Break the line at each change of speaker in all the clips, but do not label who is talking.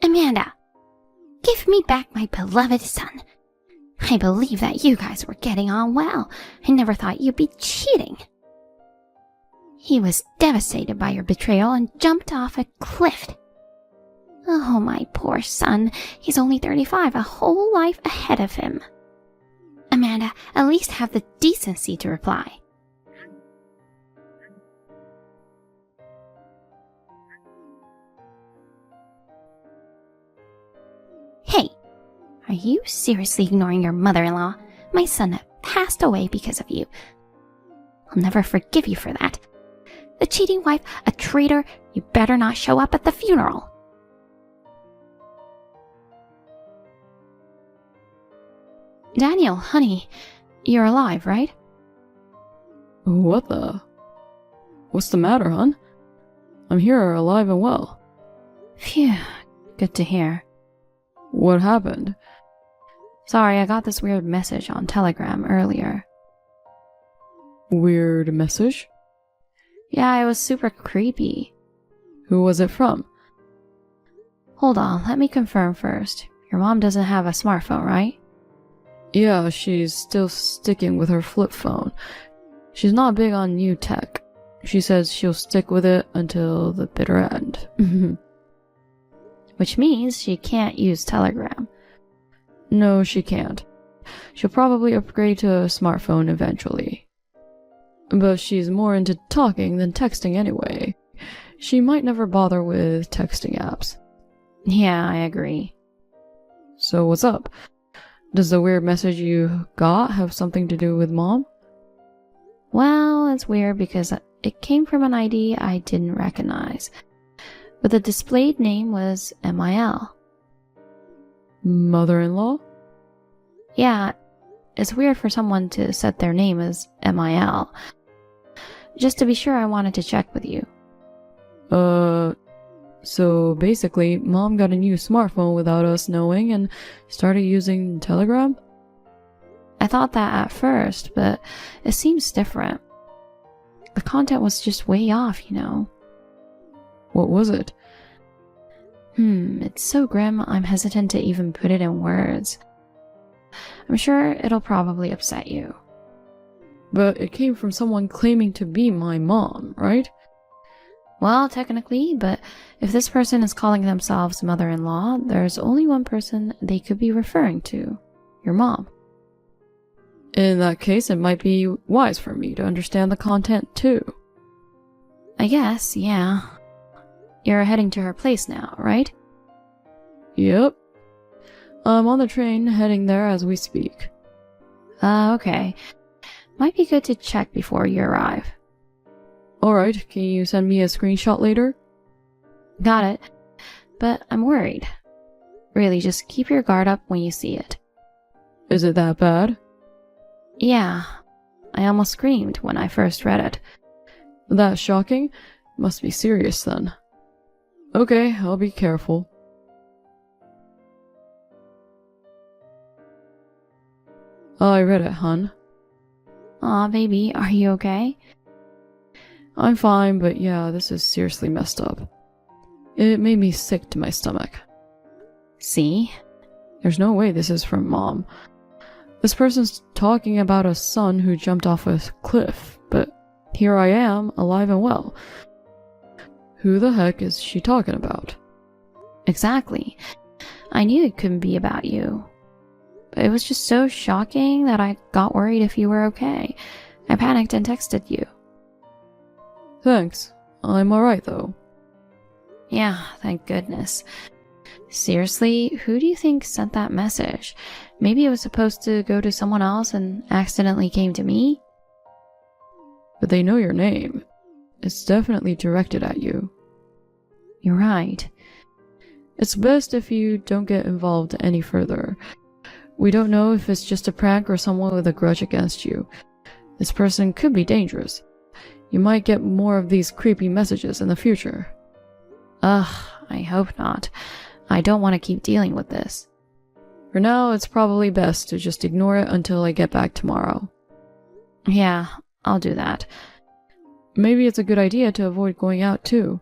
Amanda, give me back my beloved son. I believe that you guys were getting on well. I never thought you'd be cheating. He was devastated by your betrayal and jumped off a cliff. Oh, my poor son. He's only 35, a whole life ahead of him. Amanda, at least have the decency to reply. Hey, are you seriously ignoring your mother-in-law? My son passed away because of you. I'll never forgive you for that. A cheating wife, a traitor, you better not show up at the funeral. Daniel, honey, you're alive, right?
What the? What's the matter, hon? I'm here, alive and well.
Phew, good to hear.
What happened?
Sorry, I got this weird message on Telegram earlier.
Weird message?
Yeah, it was super creepy.
Who was it from?
Hold on, let me confirm first. Your mom doesn't have a smartphone, right?
Yeah, she's still sticking with her flip phone. She's not big on new tech. She says she'll stick with it until the bitter end.
Which means she can't use Telegram.
No, she can't. She'll probably upgrade to a smartphone eventually. But she's more into talking than texting anyway. She might never bother with texting apps.
Yeah, I agree.
So what's up? Does the weird message you got have something to do with Mom?
Well, it's weird because it came from an ID I didn't recognize. But the displayed name was MIL.
Mother-in-law?
Yeah, it's weird for someone to set their name as MIL. Just to be sure, I wanted to check with you.
So basically, Mom got a new smartphone without us knowing and started using Telegram?
I thought that at first, but it seems different. The content was just way off, you know.
What was it?
It's so grim, I'm hesitant to even put it in words. I'm sure it'll probably upset you.
But it came from someone claiming to be my mom, right?
Well, technically, but if this person is calling themselves mother-in-law, there's only one person they could be referring to. Your mom.
In that case, it might be wise for me to understand the content too.
I guess, yeah. You're heading to her place now, right?
Yep. I'm on the train heading there as we speak.
Okay. Might be good to check before you arrive.
Alright, can you send me a screenshot later?
Got it. But I'm worried. Really, just keep your guard up when you see it.
Is it that bad?
Yeah. I almost screamed when I first read it.
That's shocking? Must be serious then. Okay, I'll be careful. I read it, hun.
Aw, baby, are you okay?
I'm fine, but yeah, this is seriously messed up. It made me sick to my stomach.
See?
There's no way this is from Mom. This person's talking about a son who jumped off a cliff, but here I am, alive and well. Who the heck is she talking about?
Exactly. I knew it couldn't be about you. But it was just so shocking that I got worried if you were okay. I panicked and texted you.
Thanks. I'm alright though.
Yeah, thank goodness. Seriously, who do you think sent that message? Maybe it was supposed to go to someone else and accidentally came to me?
But they know your name. It's definitely directed at you.
You're right.
It's best if you don't get involved any further. We don't know if it's just a prank or someone with a grudge against you. This person could be dangerous. You might get more of these creepy messages in the future.
Ugh, I hope not. I don't want to keep dealing with this.
For now, it's probably best to just ignore it until I get back tomorrow.
Yeah, I'll do that.
Maybe it's a good idea to avoid going out too.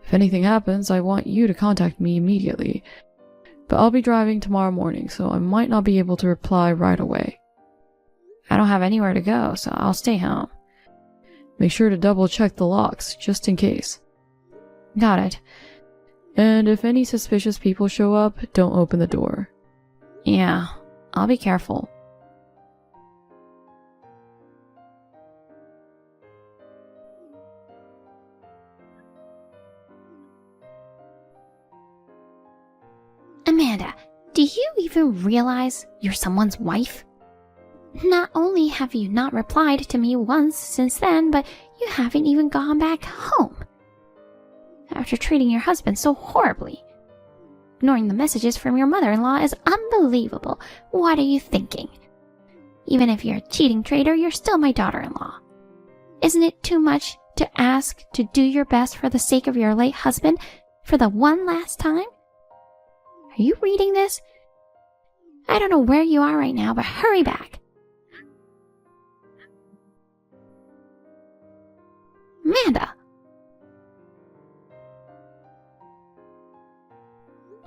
If anything happens, I want you to contact me immediately. But I'll be driving tomorrow morning, so I might not be able to reply right away.
I don't have anywhere to go, so I'll stay home.
Make sure to double check the locks, just in case.
Got it.
And if any suspicious people show up, don't open the door.
Yeah, I'll be careful. Amanda, do you even realize you're someone's wife? Not only have you not replied to me once since then, but you haven't even gone back home. After treating your husband so horribly. Ignoring the messages from your mother-in-law is unbelievable. What are you thinking? Even if you're a cheating traitor, you're still my daughter-in-law. Isn't it too much to ask to do your best for the sake of your late husband for the one last time? Are you reading this? I don't know where you are right now, but hurry back. Amanda!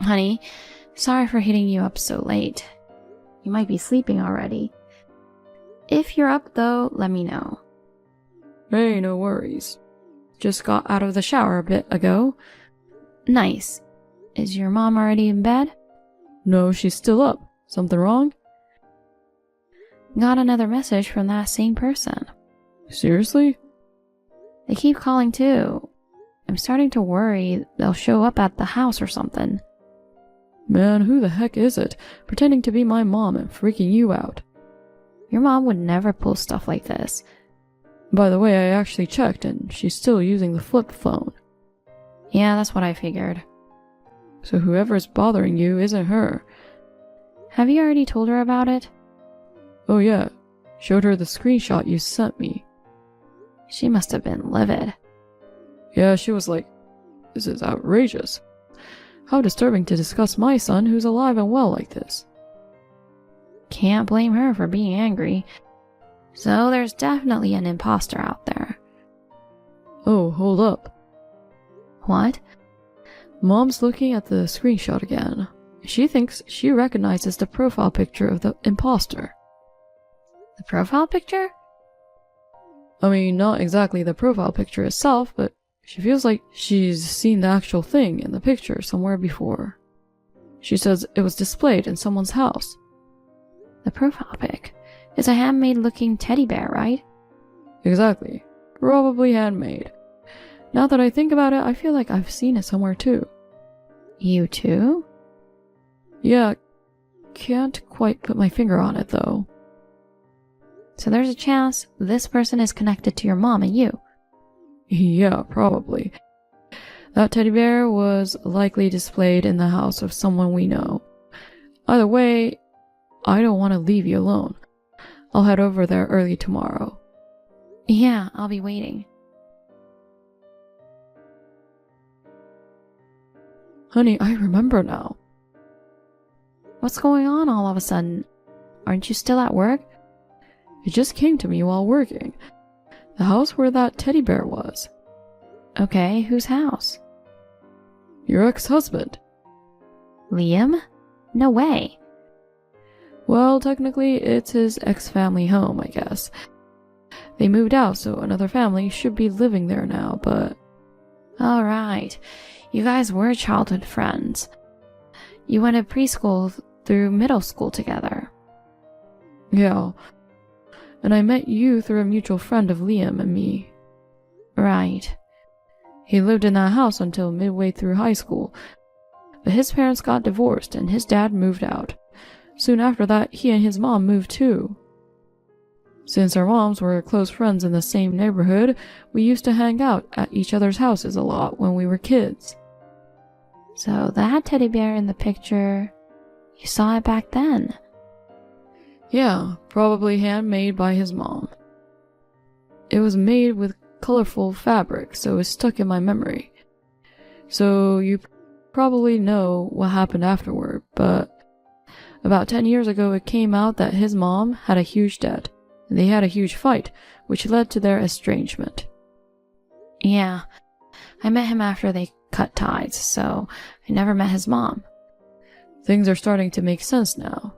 Honey, sorry for hitting you up so late. You might be sleeping already. If you're up though, let me know.
Hey, no worries. Just got out of the shower a bit ago.
Nice. Is your mom already in bed?
No, she's still up. Something wrong?
Got another message from that same person.
Seriously?
They keep calling too. I'm starting to worry they'll show up at the house or something.
Man, who the heck is it, pretending to be my mom and freaking you out?
Your mom would never pull stuff like this.
By the way, I actually checked, and she's still using the flip phone.
Yeah, that's what I figured.
So whoever's bothering you isn't her.
Have you already told her about it?
Oh yeah, showed her the screenshot you sent me.
She must have been livid.
Yeah, she was like, this is outrageous. How disturbing to discuss my son who's alive and well like this.
Can't blame her for being angry. So there's definitely an imposter out there.
Oh, hold up.
What?
Mom's looking at the screenshot again. She thinks she recognizes the profile picture of the imposter.
The profile picture?
I mean, not exactly the profile picture itself, but she feels like she's seen the actual thing in the picture somewhere before. She says it was displayed in someone's house.
The profile pic is a handmade-looking teddy bear, right?
Exactly. Probably handmade. Now that I think about it, I feel like I've seen it somewhere too.
You too?
Yeah, can't quite put my finger on it though.
So there's a chance this person is connected to your mom and you.
Yeah, probably. That teddy bear was likely displayed in the house of someone we know. Either way, I don't want to leave you alone. I'll head over there early tomorrow.
Yeah, I'll be waiting.
Honey, I remember now.
What's going on all of a sudden? Aren't you still at work?
It just came to me while working. The house where that teddy bear was.
Okay, whose house?
Your ex-husband.
Liam? No way.
Well, technically, it's his ex-family home, I guess. They moved out, so another family should be living there now, but...
Alright, you guys were childhood friends. You went to preschool through middle school together.
Yeah. And I met you through a mutual friend of Liam and me.
Right.
He lived in that house until midway through high school, but his parents got divorced and his dad moved out. Soon after that, he and his mom moved too. Since our moms were close friends in the same neighborhood, we used to hang out at each other's houses a lot when we were kids.
So that teddy bear in the picture, you saw it back then?
Yeah, probably handmade by his mom. It was made with colorful fabric, so it's stuck in my memory. So you probably know what happened afterward, but about 10 years ago it came out that his mom had a huge debt, and they had a huge fight, which led to their estrangement.
Yeah, I met him after they
cut ties, so I never met his mom. Things are starting to make sense now.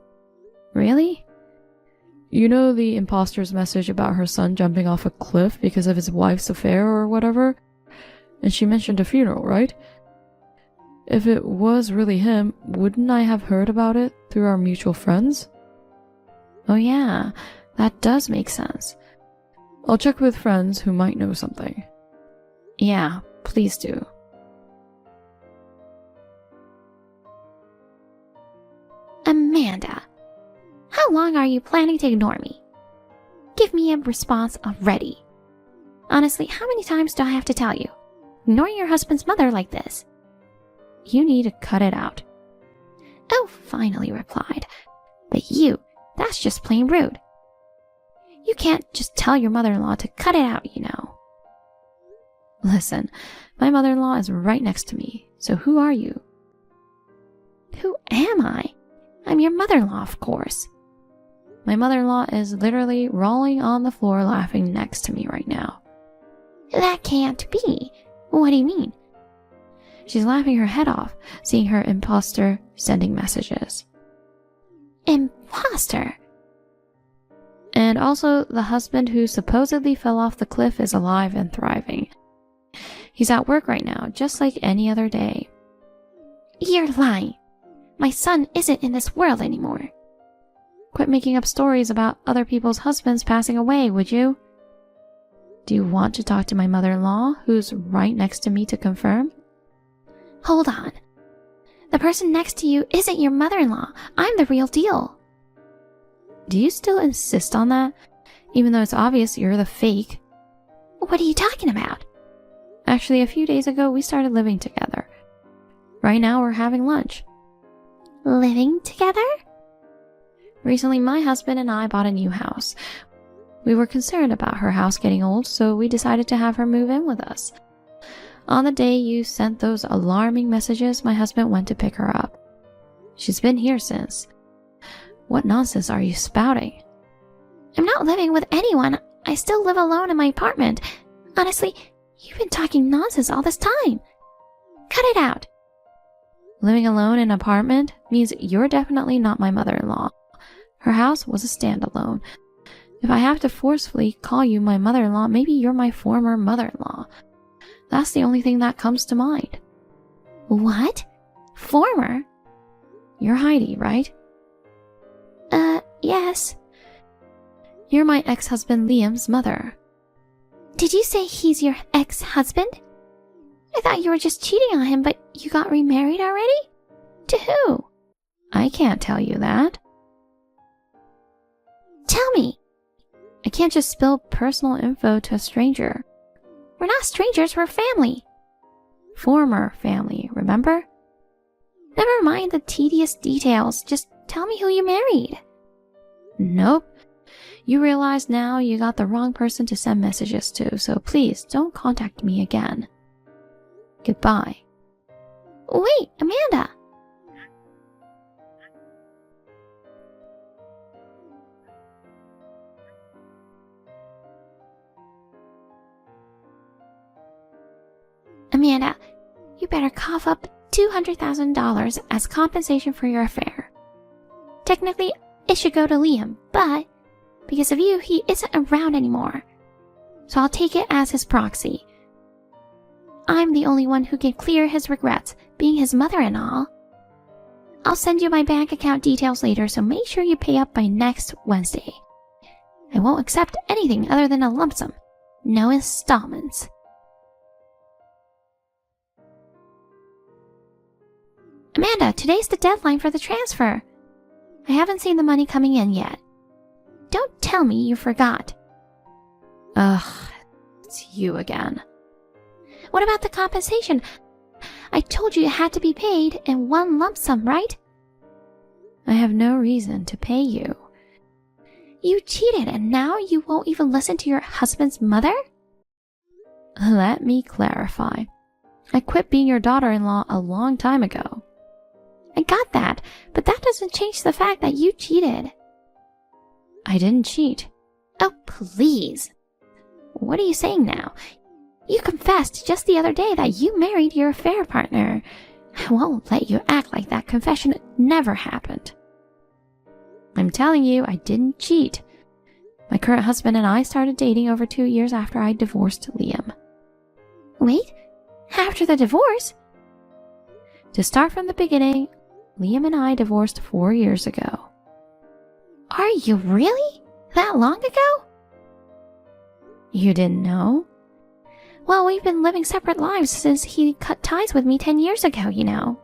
Really?
You know the imposter's message about her son jumping off a cliff because of his wife's affair or whatever? And she mentioned a funeral, right? If it was really him, wouldn't I have heard about it through our mutual friends?
Oh yeah, that does make sense.
I'll check with friends who might know something.
Yeah, please do. Amanda, how long are you planning to ignore me? Give me a response already. Honestly, how many times do I have to tell you? Ignoring your husband's mother like this. You need to cut it out. Oh, finally replied. But that's just plain rude. You can't just tell your mother-in-law to cut it out, you know.
Listen, my mother-in-law is right next to me, so who are you?
Who am I? I'm your mother-in-law, of course.
My mother-in-law is literally rolling on the floor laughing next to me right now.
That can't be. What do you mean?
She's laughing her head off, seeing her imposter sending messages.
Imposter?
And also, the husband who supposedly fell off the cliff is alive and thriving. He's at work right now, just like any other day.
You're lying. My son isn't in this world anymore.
Quit making up stories about other people's husbands passing away, would you? Do you want to talk to my mother-in-law, who's right next to me, to confirm?
Hold on. The person next to you isn't your mother-in-law. I'm the real deal.
Do you still insist on that? Even though it's obvious you're the fake.
What are you talking about?
Actually, a few days ago, we started living together. Right now, we're having lunch.
Living together?
Recently, my husband and I bought a new house. We were concerned about her house getting old, so we decided to have her move in with us. On the day you sent those alarming messages, my husband went to pick her up. She's been here since. What nonsense are you spouting?
I'm not living with anyone. I still live alone in my apartment. Honestly, you've been talking nonsense all this time. Cut it out.
Living alone in an apartment means you're definitely not my mother-in-law. Her house was a standalone. If I have to forcefully call you my mother-in-law, maybe you're my former mother-in-law. That's the only thing that comes to mind.
What? Former?
You're Heidi, right?
Yes.
You're my ex-husband Liam's mother.
Did you say he's your ex-husband? I thought you were just cheating on him, but you got remarried already? To who?
I can't tell you that.
Tell me.
I can't just spill personal info to a stranger.
We're not strangers, we're family.
Former family, remember?
Never mind the tedious details, just tell me who you married.
Nope. You realize now you got the wrong person to send messages to, so please don't contact me again. Goodbye.
Wait, Amanda! Amanda, you better cough up $200,000 as compensation for your affair. Technically, it should go to Liam, but because of you, he isn't around anymore. So I'll take it as his proxy. I'm the only one who can clear his regrets, being his mother and all. I'll send you my bank account details later, so make sure you pay up by next Wednesday. I won't accept anything other than a lump sum. No installments. Amanda, today's the deadline for the transfer. I haven't seen the money coming in yet. Don't tell me you forgot.
Ugh, it's you again.
What about the compensation? I told you it had to be paid in one lump sum, right?
I have no reason to pay you.
You cheated and now you won't even listen to your husband's mother?
Let me clarify. I quit being your daughter-in-law a long time ago.
I got that, but that doesn't change the fact that you cheated.
I didn't cheat.
Oh, please. What are you saying now? You confessed just the other day that you married your affair partner. I won't let you act like that confession never happened. I'm telling you, I didn't cheat. My current husband and I started dating over 2 years after I divorced Liam. Wait, after the divorce? To start from the beginning, Liam and I divorced 4 years ago. Are you really? That long ago? You didn't know? Well, we've been living separate lives since he cut ties with me 10 years ago, you know.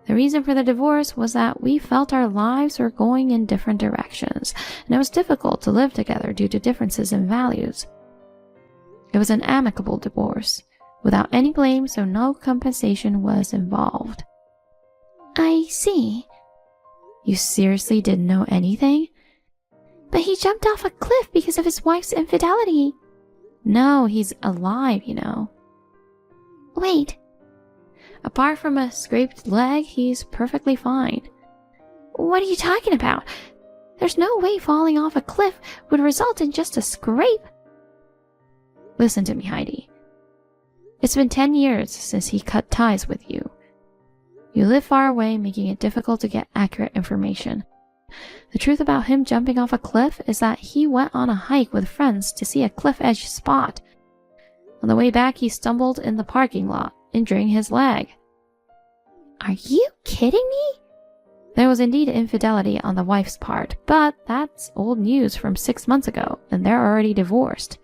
The reason for the divorce was that we felt our lives were going in different directions, and it was difficult to live together due to differences in values. It was an amicable divorce, without any blame, so no compensation was involved. I see. You seriously didn't know anything? But he jumped off a cliff because of his wife's infidelity. No, he's alive, you know. Wait. Apart from a scraped leg, he's perfectly fine. What are you talking about? There's no way falling off a cliff would result in just a scrape. Listen to me, Heidi. It's been 10 years since he cut ties with you. You live far away, making it difficult to get accurate information. The truth about him jumping off a cliff is that he went on a hike with friends to see a cliff edge spot. On the way back, he stumbled in the parking lot, injuring his leg. Are you kidding me? There was indeed infidelity on the wife's part, but that's old news from 6 months ago, and they're already divorced.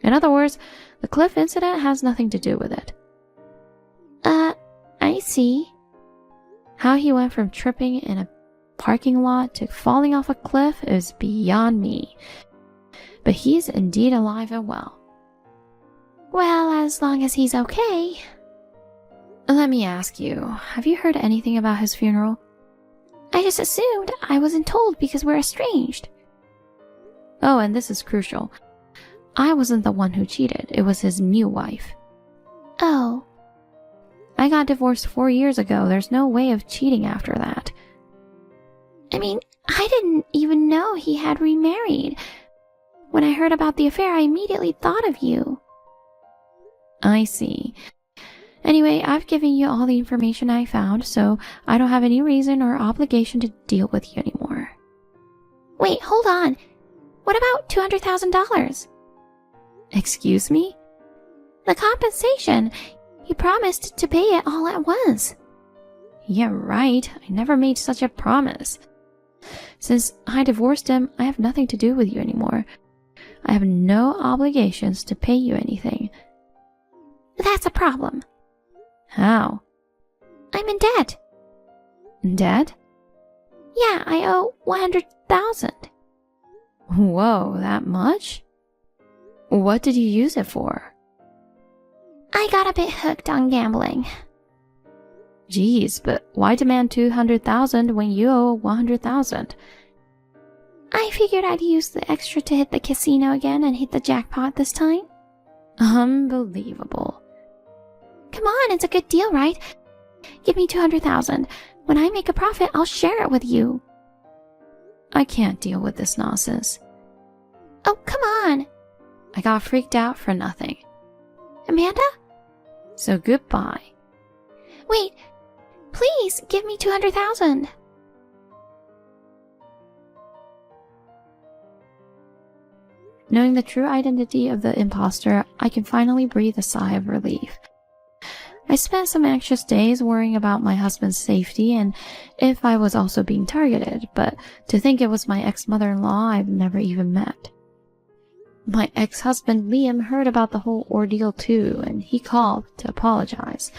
In other words, the cliff incident has nothing to do with it. I see. How he went from tripping in a parking lot to falling off a cliff is beyond me. But he's indeed alive and well. Well, as long as he's okay. Let me ask you, have you heard anything about his funeral? I just assumed I wasn't told because we're estranged. Oh, and this is crucial. I wasn't the one who cheated. It was his new wife. Oh. I got divorced 4 years ago. There's no way of cheating after that. I mean, I didn't even know he had remarried. When I heard about the affair, I immediately thought of you. I see. Anyway, I've given you all the information I found, so I don't have any reason or obligation to deal with you anymore. Wait, hold on. What about $200,000? Excuse me? The compensation. You promised to pay it all at once. Yeah, right. I never made such a promise. Since I divorced him, I have nothing to do with you anymore. I have no obligations to pay you anything. That's a problem. How? I'm in debt. In debt? Yeah, I owe $100,000. Whoa, that much? What did you use it for? I got a bit hooked on gambling. Geez, but why demand $200,000 when you owe $100,000? I figured I'd use the extra to hit the casino again and hit the jackpot this time. Unbelievable. Come on, it's a good deal, right? Give me $200,000. When I make a profit, I'll share it with you. I can't deal with this nonsense. Oh, come on. I got freaked out for nothing. Amanda? So goodbye. Wait, please give me $200,000. Knowing the true identity of the imposter, I can finally breathe a sigh of relief. I spent some anxious days worrying about my husband's safety and if I was also being targeted, but to think it was my ex-mother-in-law I've never even met. My ex-husband Liam heard about the whole ordeal too, and he called to apologize.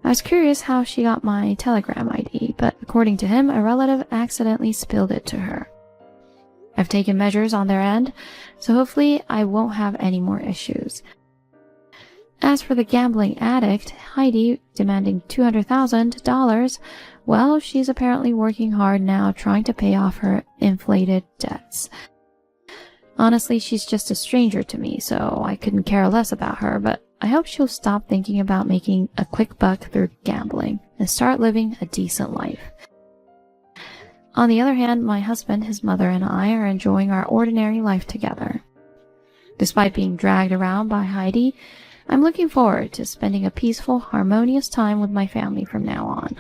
I was curious how she got my Telegram ID, but according to him, a relative accidentally spilled it to her. I've taken measures on their end, so hopefully I won't have any more issues. As for the gambling addict, Heidi, demanding $200,000, well, she's apparently working hard now trying to pay off her inflated debts. Honestly, she's just a stranger to me, so I couldn't care less about her, but I hope she'll stop thinking about making a quick buck through gambling and start living a decent life. On the other hand, my husband, his mother, and I are enjoying our ordinary life together. Despite being dragged around by Heidi, I'm looking forward to spending a peaceful, harmonious time with my family from now on.